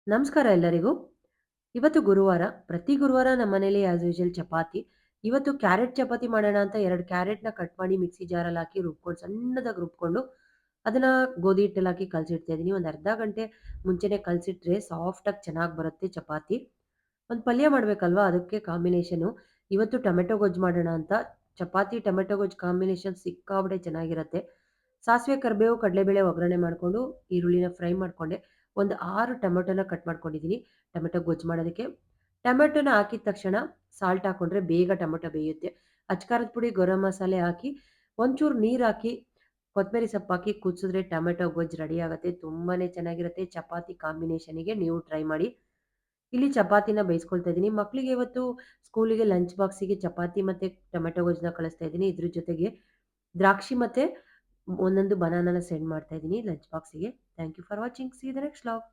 ನಮಸ್ಕಾರ ಎಲ್ಲರಿಗೂ. ಇವತ್ತು ಗುರುವಾರ. ಪ್ರತಿ ಗುರುವಾರ ನಮ್ಮ ಮನೇಲಿ ಆಸ್ ಯೂಶುವಲ್ ಚಪಾತಿ. ಇವತ್ತು ಕ್ಯಾರೆಟ್ ಚಪಾತಿ ಮಾಡೋಣ ಅಂತ 2 ಕ್ಯಾರೆಟ್‌ನ ಕಟ್ ಮಾಡಿ ಮಿಕ್ಸಿ ಜಾರಲ್ಲಿ ಹಾಕಿ ರುಬ್ಕೊಂಡು ಸಣ್ಣದಾಗಿ ರುಬ್ಕೊಂಡು, ಅದನ್ನ ಗೋಧಿ ಹಿಟ್ಟಲ್ಲಿ ಹಾಕಿ ಕಲಸಿಡ್ತಾ ಇದ್ದೀನಿ. ಒಂದು ಅರ್ಧ ಗಂಟೆ ಮುಂಚೆನೆ ಕಲಸಿಟ್ರೆ ಸಾಫ್ಟಾಗಿ ಚೆನ್ನಾಗಿ ಬರುತ್ತೆ ಚಪಾತಿ. ಒಂದು ಪಲ್ಯ ಮಾಡ್ಬೇಕಲ್ವಾ ಅದಕ್ಕೆ ಕಾಂಬಿನೇಷನು. ಇವತ್ತು ಟೊಮೆಟೊ ಗೊಜ್ಜು ಮಾಡೋಣ ಅಂತ. ಚಪಾತಿ ಟೊಮೆಟೊ ಗೊಜ್ಜು ಕಾಂಬಿನೇಷನ್ ಸಿಕ್ಕಾಪಟ್ಟೆ ಚೆನ್ನಾಗಿರುತ್ತೆ. ಸಾಸಿವೆ, ಕರಿಬೇವು, ಕಡಲೆಬೇಳೆ ಒಗ್ಗರಣೆ ಮಾಡ್ಕೊಂಡು, ಈರುಳ್ಳಿನ ಫ್ರೈ ಮಾಡ್ಕೊಂಡೆ. ಒಂದು 6 ಟೊಮೆಟೊನ ಕಟ್ ಮಾಡ್ಕೊಂಡಿದ್ದೀನಿ ಟೊಮೆಟೊ ಗೊಜ್ಜು ಮಾಡೋದಕ್ಕೆ. ಟೊಮೆಟೊನ ಹಾಕಿದ ತಕ್ಷಣ ಸಾಲ್ಟ್ ಹಾಕೊಂಡ್ರೆ ಬೇಗ ಟೊಮೆಟೊ ಬೇಯುತ್ತೆ. ಅಚ್ಕಾರದ ಪುಡಿ, ಗರಂ ಮಸಾಲೆ ಹಾಕಿ, ಒಂಚೂರು ನೀರು ಹಾಕಿ, ಕೊತ್ತಂಬರಿ ಸೊಪ್ಪು ಹಾಕಿ ಕುದಿಸಿದ್ರೆ ಟೊಮೆಟೊ ಗೊಜ್ಜು ರೆಡಿ ಆಗುತ್ತೆ. ತುಂಬಾನೇ ಚೆನ್ನಾಗಿರುತ್ತೆ. ಚಪಾತಿ ಕಾಂಬಿನೇಷನಿಗೆ ನೀವು ಟ್ರೈ ಮಾಡಿ. ಇಲ್ಲಿ ಚಪಾತಿನ ಬೇಯಿಸ್ಕೊಳ್ತಾ ಇದ್ದೀನಿ. ಮಕ್ಕಳಿಗೆ ಇವತ್ತು ಸ್ಕೂಲಿಗೆ ಲಂಚ್ ಬಾಕ್ಸಿಗೆ ಚಪಾತಿ ಮತ್ತೆ ಟೊಮೆಟೊ ಗೊಜ್ಜನ್ನ ಕಳಿಸ್ತಾ ಇದ್ದೀನಿ. ಇದ್ರ ಜೊತೆಗೆ ದ್ರಾಕ್ಷಿ ಮತ್ತೆ ಒಂದೊಂದು ಬನಾನಾನ ಸೆಂಡ್ ಮಾಡ್ತಾ ಇದ್ದೀನಿ ಲಂಚ್ ಬಾಕ್ಸಿಗೆ. Thank you for watching. See you the next vlog.